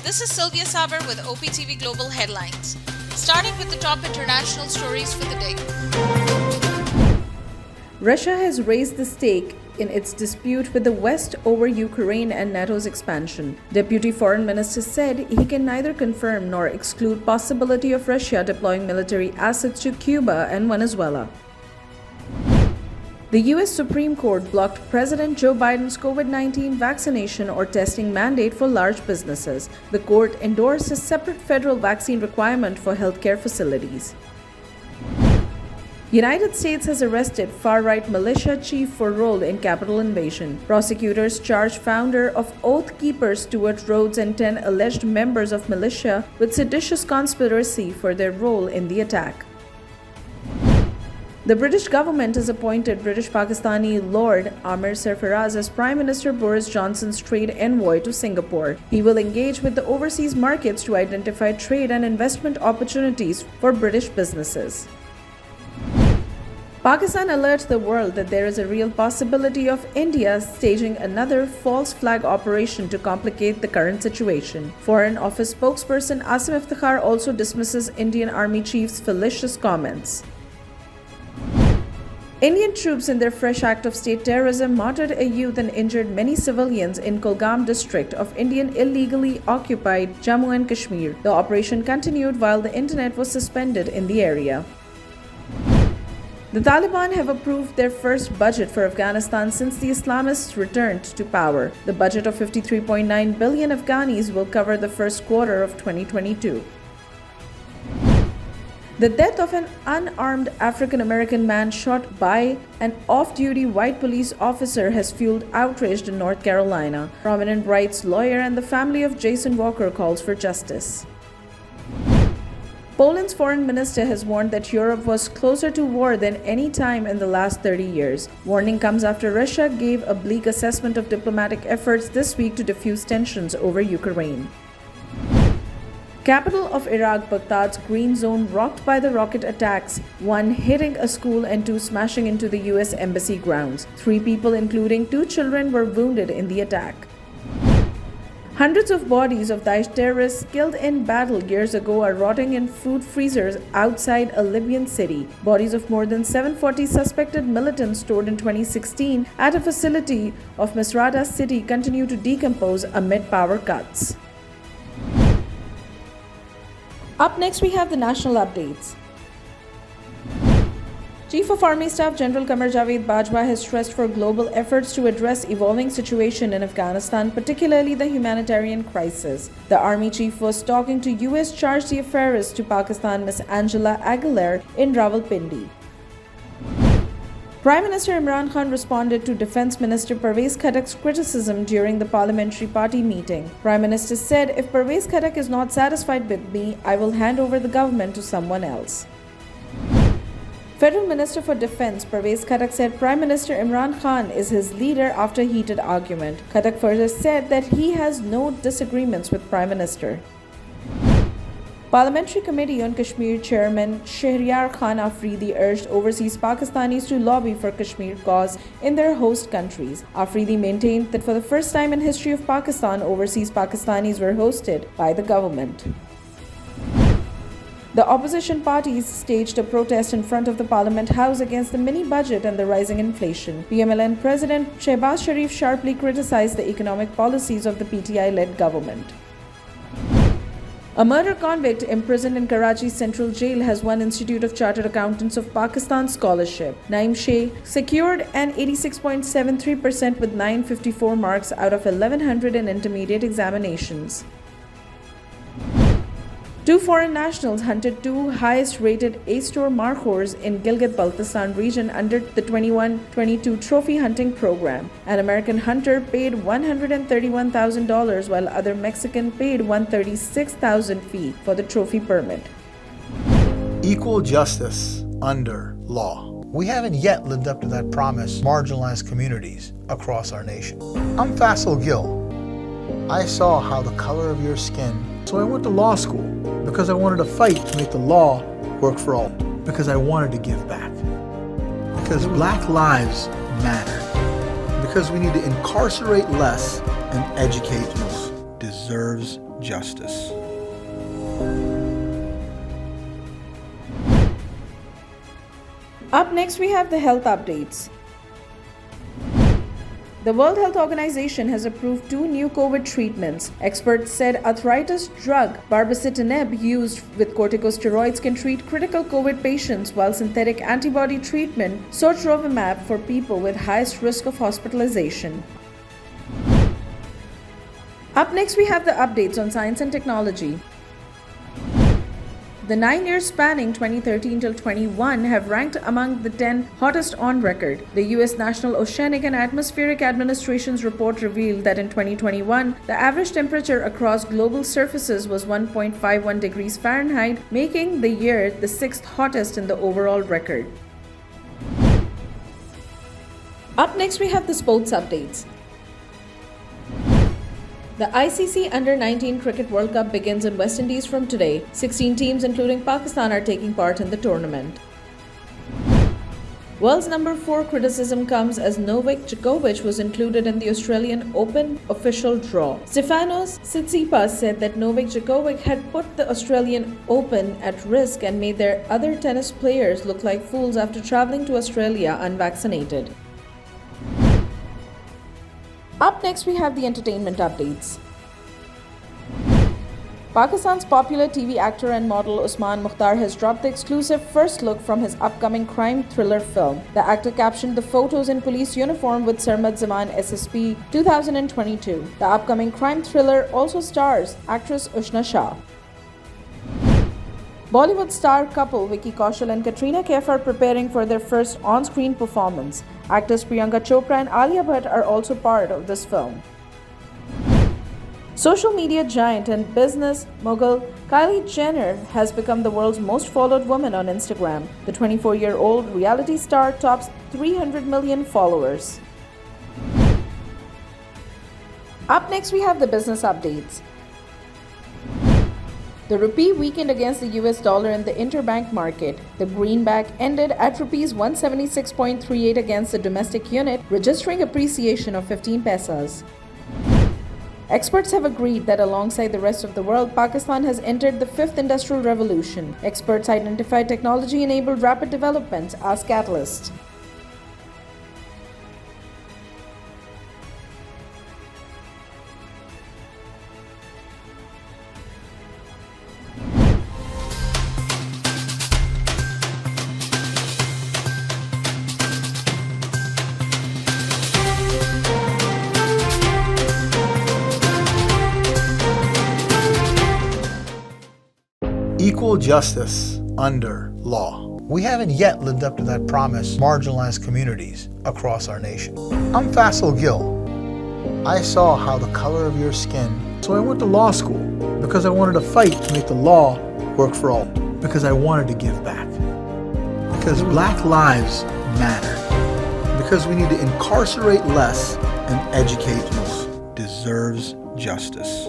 This is Sylvia Saber with OpTv Global headlines. Starting with the top international stories for the day. Russia has raised the stake in its dispute with the West over Ukraine and NATO's expansion. Deputy Foreign Minister said he can neither confirm nor exclude possibility of Russia deploying military assets to Cuba and Venezuela. The U.S. Supreme Court blocked President Joe Biden's COVID-19 vaccination or testing mandate for large businesses. The court endorsed a separate federal vaccine requirement for healthcare facilities. United States has arrested far-right militia chief for role in Capitol invasion. Prosecutors charged founder of Oath Keepers Stuart Rhodes and 10 alleged members of militia with seditious conspiracy for their role in the attack. The British government has appointed British Pakistani Lord Amir Sarfaraz as Prime Minister Boris Johnson's trade envoy to Singapore. He will engage with the overseas markets to identify trade and investment opportunities for British businesses. Pakistan alerts the world that there is a real possibility of India staging another false flag operation to complicate the current situation. Foreign Office spokesperson Asim Iftikhar also dismisses Indian Army chief's fallacious comments. Indian troops in their fresh act of state terrorism martyred a youth and injured many civilians in Kulgam district of Indian illegally occupied Jammu and Kashmir. The operation continued while the internet was suspended in the area. The Taliban have approved their first budget for Afghanistan since the Islamists returned to power. The budget of 53.9 billion Afghanis will cover the first quarter of 2022. The death of an unarmed African-American man shot by an off-duty white police officer has fueled outrage in North Carolina. Prominent rights lawyer and the family of Jason Walker calls for justice. Poland's foreign minister has warned that Europe was closer to war than any time in the last 30 years. Warning comes after Russia gave a bleak assessment of diplomatic efforts this week to diffuse tensions over Ukraine. Capital of Iraq, Baghdad's green zone rocked by the rocket attacks, one hitting a school and two smashing into the U.S. embassy grounds. 3 people, including 2 children, were wounded in the attack. Hundreds of bodies of Daesh terrorists killed in battle years ago are rotting in food freezers outside a Libyan city. Bodies of more than 740 suspected militants stored in 2016 at a facility of Misrata city continue to decompose amid power cuts. Up next, we have the national updates. Chief of Army Staff General Qamar Javed Bajwa has stressed for global efforts to address evolving situation in Afghanistan, particularly the humanitarian crisis. The Army Chief was talking to U.S. Charge d'Affaires to Pakistan Ms. Angela Aguilar in Rawalpindi. Prime Minister Imran Khan responded to Defence Minister Pervez Khattak's criticism during the parliamentary party meeting. Prime Minister said, "If Pervez Khattak is not satisfied with me, I will hand over the government to someone else." Federal Minister for Defence Pervez Khattak said Prime Minister Imran Khan is his leader after heated argument. Khattak further said that he has no disagreements with Prime Minister. Parliamentary Committee on Kashmir Chairman Shehryar Khan Afridi urged overseas Pakistanis to lobby for Kashmir cause in their host countries. Afridi maintained that for the first time in history of Pakistan, overseas Pakistanis were hosted by the government. The opposition parties staged a protest in front of the Parliament House against the mini-budget and the rising inflation. PMLN President Shehbaz Sharif sharply criticized the economic policies of the PTI-led government. A murder convict imprisoned in Karachi's Central Jail has won Institute of Chartered Accountants of Pakistan scholarship. Naeem Sheikh secured an 86.73% with 954 marks out of 1100 in intermediate examinations. 2 foreign nationals hunted 2 highest-rated A-Store Markhors in Gilgit-Baltistan region under the 21-22 trophy hunting program. An American hunter paid $131,000 while other Mexican paid $136,000 fee for the trophy permit. Equal justice under law. We haven't yet lived up to that promise marginalized communities across our nation. I'm Faisal Gill. I saw how the color of your skin, so I went to law school because I wanted to fight to make the law work for all, because I wanted to give back, because Black lives matter, because we need to incarcerate less and educate more. deserves justice. Up next, we have the health updates. The World Health Organization has approved 2 new COVID treatments. Experts said arthritis drug baricitinib used with corticosteroids can treat critical COVID patients, while synthetic antibody treatment sotrovimab for people with highest risk of hospitalization. Up next, we have the updates on science and technology. The 9 years spanning 2013 till 21 have ranked among the 10 hottest on record. The U.S. National Oceanic and Atmospheric Administration's report revealed that in 2021, the average temperature across global surfaces was 1.51 degrees Fahrenheit, making the year the 6th hottest in the overall record. Up next, we have the sports updates. The ICC Under-19 Cricket World Cup begins in West Indies from today. 16 teams including Pakistan are taking part in the tournament. World's number 4 criticism comes as Novak Djokovic was included in the Australian Open official draw. Stefanos Tsitsipas said that Novak Djokovic had put the Australian Open at risk and made their other tennis players look like fools after travelling to Australia unvaccinated. Up next, we have the entertainment updates. Pakistan's popular TV actor and model Usman Mukhtar has dropped the exclusive first look from his upcoming crime thriller film. The actor captioned the photos in police uniform with Sarmad Zaman SSP 2022. The upcoming crime thriller also stars actress Ushna Shah. Bollywood star couple Vicky Kaushal and Katrina Kaif are preparing for their first on-screen performance. Actors Priyanka Chopra and Alia Bhatt are also part of this film. Social media giant and business mogul Kylie Jenner has become the world's most followed woman on Instagram. The 24-year-old reality star tops 300 million followers. Up next, we have the business updates. The rupee weakened against the US dollar in the interbank market. The greenback ended at rupees 176.38 against the domestic unit, registering appreciation of 15 paisas. Experts have agreed that alongside the rest of the world, Pakistan has entered the 5th industrial revolution. Experts identified technology-enabled rapid developments as catalysts. Equal justice under law. We haven't yet lived up to that promise marginalized communities across our nation. I'm Faisal Gill. I saw how the color of your skin, so I went to law school because I wanted to fight to make the law work for all, because I wanted to give back, because Black lives matter, because we need to incarcerate less and educate more. Deserves justice.